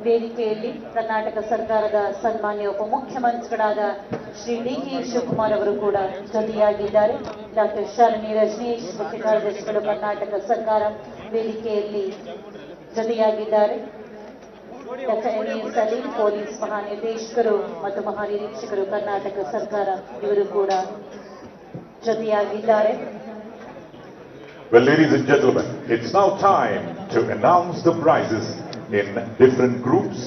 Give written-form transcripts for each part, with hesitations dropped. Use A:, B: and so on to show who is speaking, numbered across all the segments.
A: ವೇದಿಕೆಯಲ್ಲಿ ಕರ್ನಾಟಕ ಸರ್ಕಾರದ ಸನ್ಮಾನ್ಯ ಉಪಮುಖ್ಯಮಂತ್ರಿಗಳಾದ ಶ್ರೀ ಡಿ.ಕೆ. ಶಿವಕುಮಾರ್ ಅವರು ಕೂಡ ಜೊತೆಯಾಗಿದ್ದಾರೆ. ಡಾಕ್ಟರ್ ಶಾಲಿನಿ ರಜನೀಶ್ ಮುಖ್ಯ ಕಾರ್ಯದರ್ಶಿಗಳು ಕರ್ನಾಟಕ ಸರ್ಕಾರ ವೇದಿಕೆಯಲ್ಲಿ ಜೊತೆಯಾಗಿದ್ದಾರೆ. ಡಾಕ್ಟರ್ ಎನ್.ಎ. ಸಲೀಂ ಪೊಲೀಸ್ ಮಹಾನಿರ್ದೇಶಕರು ಮತ್ತು ಮಹಾನಿರೀಕ್ಷಕರು ಕರ್ನಾಟಕ ಸರ್ಕಾರ ಇವರು ಕೂಡ ಜೊತೆಯಾಗಿದ್ದಾರೆ.
B: Well, ladies and gentlemen, it's now time to announce the prizes in different groups.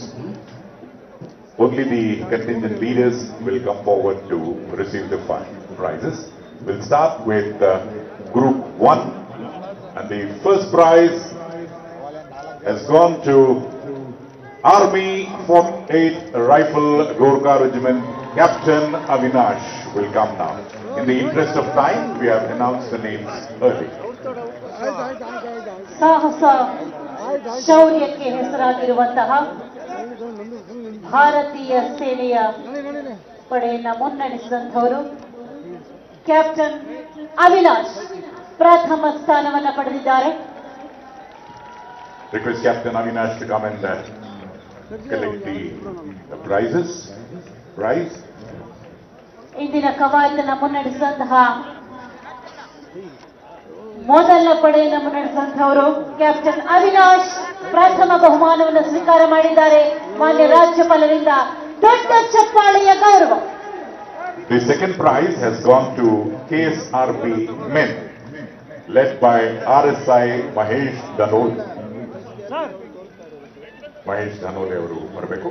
B: Only the contingent leaders will come forward to receive the prizes. We'll start with Group 1, and the first prize has gone to Army 48 Rifle Gorkha Regiment. Captain Avinash will come now. In the interest of time, we have announced the names early.
A: ಸಾಹಸ ಶೌರ್ಯಕ್ಕೆ ಹೆಸರಾಗಿರುವಂತಹ ಭಾರತೀಯ ಸೇನೆಯ ಪಡೆಯನ್ನ ಮುನ್ನಡೆಸಿದಂಥವರು captain Avinash ಪ್ರಥಮ ಸ್ಥಾನವನ್ನು ಪಡೆದಿದ್ದಾರೆ.
B: Request Captain Avinash to come and collect the prizes. Prize.
A: ಇಂದಿನ ಕವಾಯತನ್ನು ಮುನ್ನಡೆಸಿದಂತಹ ಮೊದಲ ಪಡೆಯನ್ನು ಮುನ್ನಡೆಸಿದಂತಹವರು captain Avinash ಪ್ರಥಮ ಬಹುಮಾನವನ್ನು ಸ್ವೀಕಾರ ಮಾಡಿದ್ದಾರೆ. ಮಾನ್ಯ ರಾಜ್ಯಪಾಲರಿಂದ ದೊಡ್ಡ ಚಪ್ಪಾಳೆಯ ಗೌರವ.
B: The second prize has gone to KSRP Men, led by RSI Mahesh Dhanole. Mahesh Dhanole ಅವರು ಬರಬೇಕು.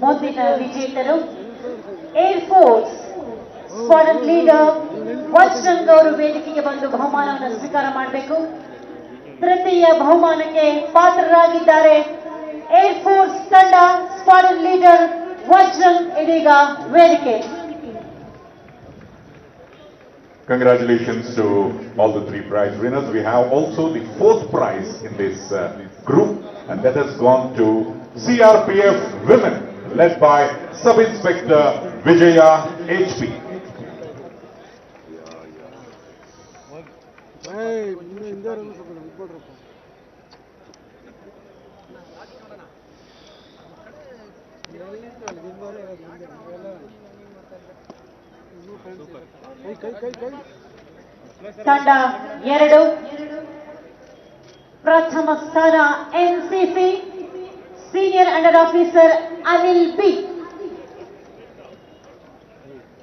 A: ಮುಂದಿನ ವಿಜೇತರು ಏರ್ ಫೋರ್ಸ್ ಸ್ಕ್ವಾಡ್ರನ್ ಲೀಡರ್ ವಜ್ರಂಗ್ ಅವರು ವೇದಿಕೆಗೆ ಬಂದು ಬಹುಮಾನವನ್ನು ಸ್ವೀಕಾರ ಮಾಡಬೇಕು. ತೃತೀಯ ಬಹುಮಾನಕ್ಕೆ ಪಾತ್ರರಾಗಿದ್ದಾರೆ ಏರ್ ಫೋರ್ಸ್ ತಂಡ ಸ್ಕ್ವಾಡ್ರನ್ ಲೀಡರ್ ವಜ್ರಂಗ್ ಇದೀಗ ವೇದಿಕೆ.
B: Congratulations to all the three prize winners. We have also the fourth prize in this group, and that has gone to CRPF Women, led by Sub-Inspector Vijaya HP.
A: ತಂಡ 2 ಪ್ರಥಮ ಸ್ಥಾನ NCC senior under officer Anil B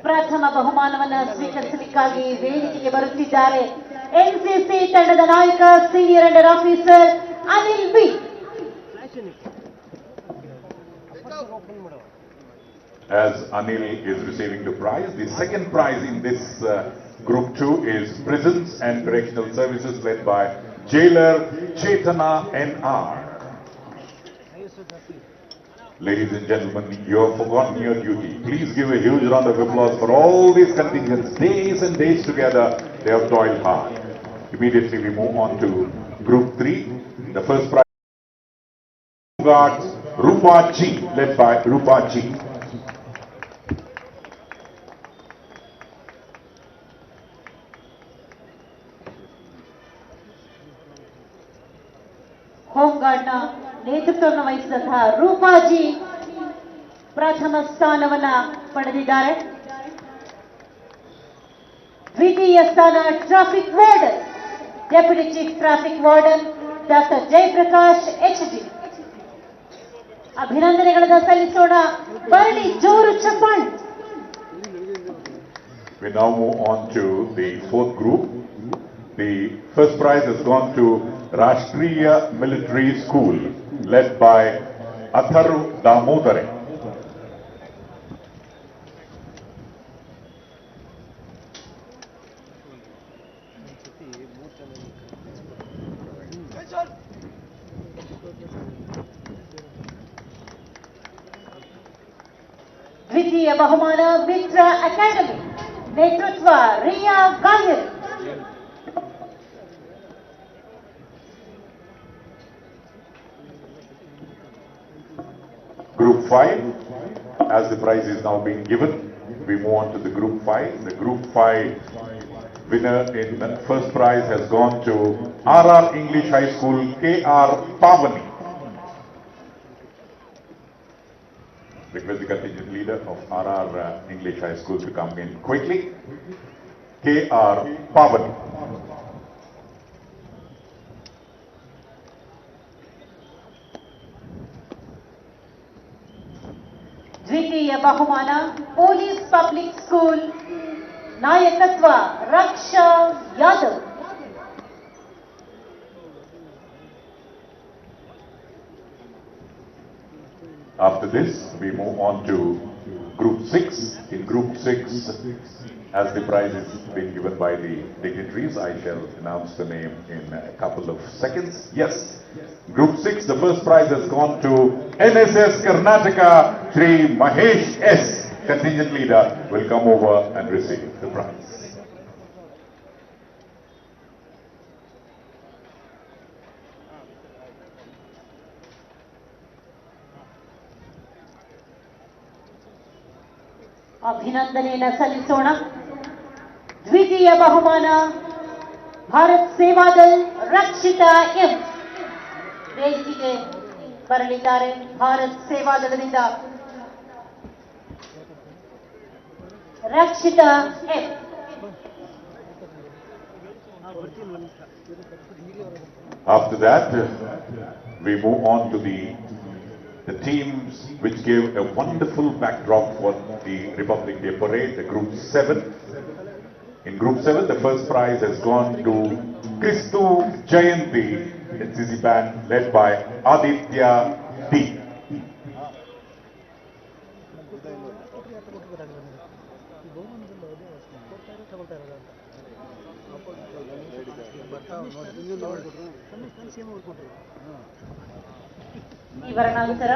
A: ಪ್ರಥಮ ಬಹುಮಾನವನ್ನು ಸ್ವೀಕರಿಸಲಿಕ್ಕಾಗಿ ವೇದಿಕೆಗೆ ಬರುತ್ತಿದ್ದಾರೆ. NCC ತಂಡದ ನಾಯಕ senior under officer Anil B.
B: As Anil is receiving the prize, the second prize in this Group 2 is Prisons and Correctional Services, led by Jailer Chetana N.R. Ladies and gentlemen, you have forgotten your duty. Please give a huge round of applause for all these contingents. Days and days together, they have toiled hard. Immediately we move on to Group 3. The first prize guards Rupa G, led by Rupa G.
A: ಹೋಂಗಾರ್ಡ್ನ ನೇತೃತ್ವವನ್ನು ವಹಿಸಿದಂತಹ ರೂಪಾಜಿ ಪ್ರಥಮ ಸ್ಥಾನವನ್ನ ಪಡೆದಿದ್ದಾರೆ. ದ್ವಿತೀಯ ಸ್ಥಾನ traffic warden deputy chief traffic warden doctor Jayaprakash H D. ಅಭಿನಂದನೆಗಳನ್ನು ಸಲ್ಲಿಸೋಣ. ಬರಲಿ ಜೋರು ಚಪ್ಪಾಳೆ.
B: We now move on to the fourth group. The first prize has gone to Rashtriya Military School, led by Atharu Damodare.
A: ದ್ವಿತೀಯ ಬಹುಮಾನ ಮಿತ್ರ ಅಕಾಡೆಮಿ ನೇತೃತ್ವ ರಿಯಾ ಗಾಯರ್.
B: Group 5, as the prize is now being given, we move on to the Group 5. The Group 5 winner in the first prize has gone to RR English High School, KR Pavani. Request the contingent leader of RR English High School to come in quickly. KR Pavani.
A: ದ್ವಿತೀಯ ಬಹುಮಾನ police public school ನಾಯಕತ್ವ ರಕ್ಷಾ Yadav.
B: After this, we move on to Group 6. In Group 6, as the prize is being given by the dignitaries, I shall announce the name in a couple of seconds. Yes, Group 6, the first prize has gone to NSS Karnataka, Shri Mahesh S. Contingent leader will come over and receive the prize.
A: ಅಭಿನಂದನೆಯನ್ನು ಸಲ್ಲಿಸೋಣ. ದ್ವಿತೀಯ ಬಹುಮಾನ Bharat Sevadal Rakshita M ವೇದಿಕೆಗೆ ಬರಲಿದ್ದಾರೆ. ಭಾರತ್ ಸೇವಾದಳದಿಂದ Rakshita M.
B: After that, we move on to the teams which gave a wonderful backdrop for the Republic Day Parade, the Group 7. In Group 7, the first prize has gone to Kristu Jayanti NCC band led by Aditya D.
A: ಇವರ ನಂತರ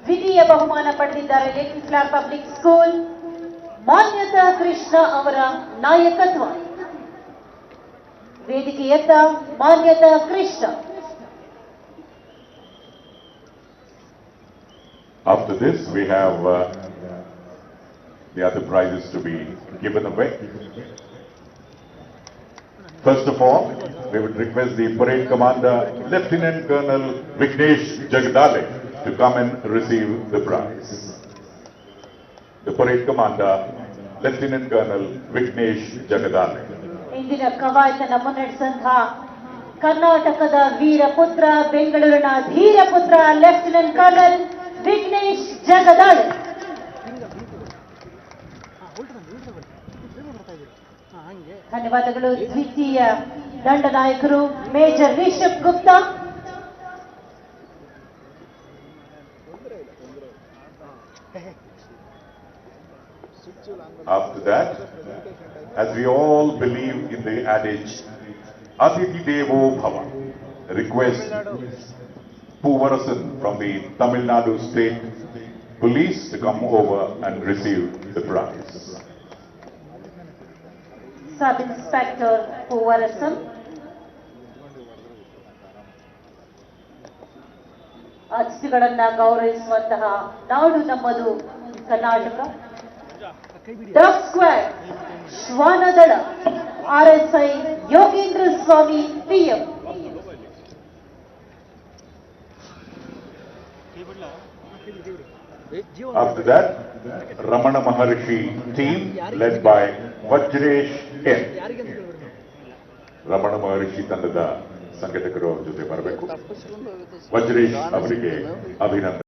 A: ದ್ವಿತೀಯ ಬಹುಮಾನ ಪಡೆದಿದ್ದಾರೆ little flower public school ಮಾನ್ಯತಾ ಕೃಷ್ಣ ಅವರ ನಾಯಕತ್ವ. ವೇದಿಕೆಯತ್ತ ಮಾನ್ಯತಾ Krishna.
B: After this, we have the other prizes to be given away. First of all, we would request the parade commander, Lieutenant Colonel Vignesh Jagadale, to come and receive the prize. The parade commander, Lieutenant Colonel Vignesh Jagadale.
A: ಇಂದಿನ ಕವಾಯತನ್ನು ಮುನ್ನಡೆಸಿದಂತಹ ಕರ್ನಾಟಕದ ವೀರಪುತ್ರ, ಬೆಂಗಳೂರಿನ ಧೀರಪುತ್ರ lieutenant colonel Vignesh Jagadale. ಧನ್ಯವಾದಗಳು. ದ್ವಿತೀಯ ದಂಡನಾಯಕರು major Rishabh Gupta.
B: After that, as we all believe in the adage, Atiti Devo Bhava, request Puvarasan from the Tamil Nadu State Police to come over and receive the prize.
A: Sub inspector Poovarasan. ಅತಿಥಿಗಳನ್ನ ಗೌರವಿಸುವಂತಹ ನಾಡು ನಮ್ಮದು Karnataka. Dog squad ಶ್ವಾನದಳ RSI Yogendra Swamy PM.
B: After that, Ramana Maharishi team led by Vajresh N. Ramana Maharishi ತಂಡದ ಸಂಘಟಕರು ಅವರ ಜೊತೆ ಬರಬೇಕು. ವಜ್ರೇಶ್ ಅವರಿಗೆ ಅಭಿನಂದನೆ.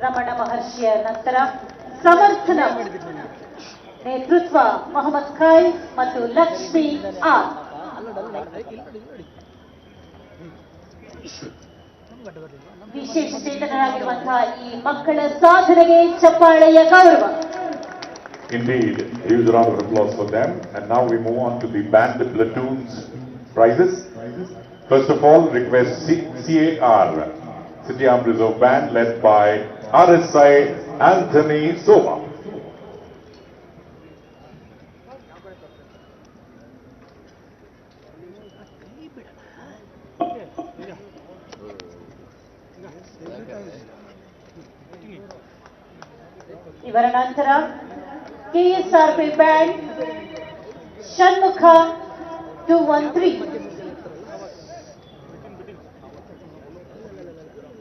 A: ರಮಣ ಮಹರ್ಷಿಯ ನಂತರ ಸಮರ್ಥನ ನೇತೃತ್ವ ಮೊಹಮ್ಮದ್ ಖಾಯ್ ಮತ್ತು ಲಕ್ಷ್ಮಿ ಆರ್. ವಿಶೇಷ ಚೇತನರಾಗಿರುವಂತಹ ಈ ಮಕ್ಕಳ ಸಾಧನೆಗೆ ಚಪ್ಪಾಳೆಯ ಗೌರವ.
B: Indeed, huge round of applause for them. And now we move on to the band platoons prizes. First of all, request CAR, City Armed Reserve Band, led by RSI Anthony Sova.
A: ಇವರ ನಂತರ KSRP band Shanmukha 213.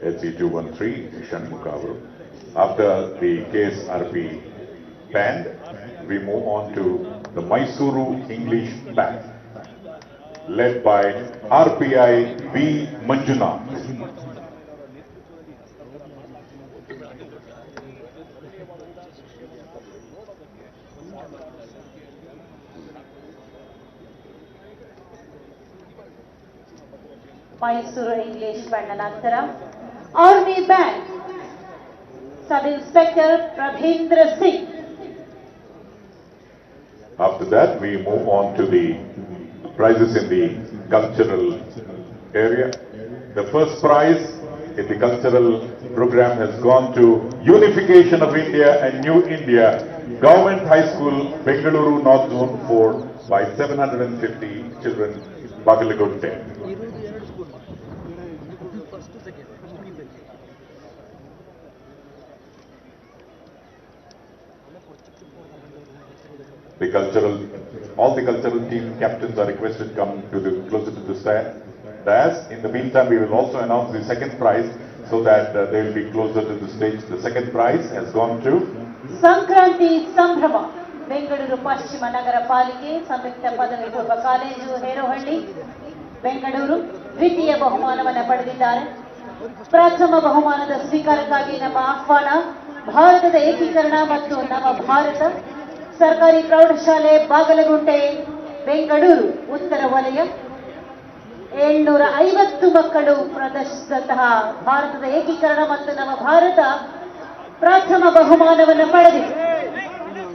B: LC 213, Shanmukha avaru. After the KSRP band, we move on to the Mysuru English Band, led by RPI B. Manjunath.
A: Mysuru English band ನಂತರ army band sub inspector Prabhendra Singh.
B: After that, we move on to the prizes in the cultural area. The first prize in the cultural program has gone to Unification of India and New India, Government High School, Bengaluru North Zone 4 by 750 children, Bagalagunte. All the cultural team captains are requested to come closer to the dais. In the meantime, we will also announce the second prize so that they will be closer to the stage. The second prize has gone to
A: Sankranti ಸಂಭ್ರಮ ಬೆಂಗಳೂರು ಪಶ್ಚಿಮ ನಗರ ಪಾಲಿಕೆ ಸಂಯುಕ್ತ ಪದವಿ ಪೂರ್ವ college Herohalli Bengaluru ದ್ವಿತೀಯ ಬಹುಮಾನವನ್ನು ಪಡೆದಿದ್ದಾರೆ. ಪ್ರಥಮ ಬಹುಮಾನದ ಸ್ವೀಕಾರಕ್ಕಾಗಿ ನಮ್ಮ ಆಹ್ವಾನ ಭಾರತದ ಏಕೀಕರಣ ಮತ್ತು ನವ ಭಾರತ ಸರ್ಕಾರಿ ಪ್ರೌಢಶಾಲೆ ಬಾಗಲಗುಂಟೆ ಬೆಂಗಳೂರು ಉತ್ತರ ವಲಯ 750 ಮಕ್ಕಳು ಪ್ರದರ್ಶಿಸಿದಂತಹ ಭಾರತದ ಏಕೀಕರಣ ಮತ್ತು ನವ ಭಾರತ ಪ್ರಥಮ ಬಹುಮಾನವನ್ನು ಪಡೆದಿದೆ.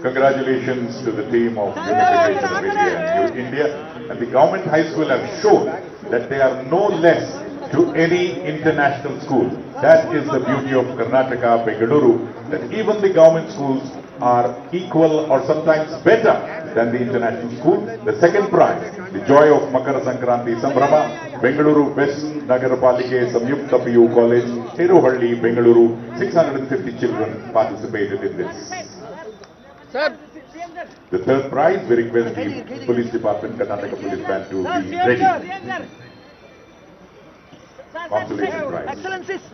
B: Congratulations to the team of Unification of India and New India, and the government high school have shown that they are no less to any international school. That is the beauty of Karnataka, Bengaluru, that even the government schools are equal or sometimes better than the international school. The second prize, the joy of Makara Sankranti Sambrama, Bengaluru West Nagarapalike Samyukta PU College, Herohalli, Bengaluru, 650 children participated in this.
C: Sir.
B: The third prize, we request the Police Department, Karnataka Police Band to be ready. Consolation prize.
C: Excellencies.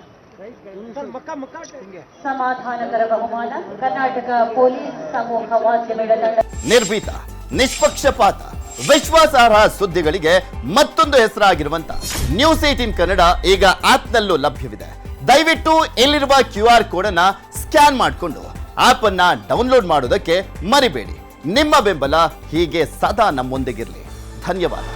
A: ಸಮಾಧಾನಕರ ಬಹುಮಾನ Karnataka police ಸಮೂಹ ವಾದ್ಯ ಮೇಳ ತಂಡ.
D: ನಿರ್ಭೀತ, ನಿಷ್ಪಕ್ಷಪಾತ, ವಿಶ್ವಾಸಾರ್ಹ ಸುದ್ದಿಗಳಿಗೆ ಮತ್ತೊಂದು ಹೆಸರಾಗಿರುವಂತ news 18 Kannada ಈಗ ಆಪ್ನಲ್ಲೂ ಲಭ್ಯವಿದೆ. ದಯವಿಟ್ಟು ಇಲ್ಲಿರುವ QR ಕೋಡ್ ಅನ್ನ ಸ್ಕ್ಯಾನ್ ಮಾಡಿಕೊಂಡು ಆಪ್ ಅನ್ನ ಡೌನ್ಲೋಡ್ ಮಾಡೋದಕ್ಕೆ ಮರಿಬೇಡಿ. ನಿಮ್ಮ ಬೆಂಬಲ ಹೀಗೆ ಸದಾ ನಮ್ಮೊಂದಿಗಿರಲಿ. ಧನ್ಯವಾದ.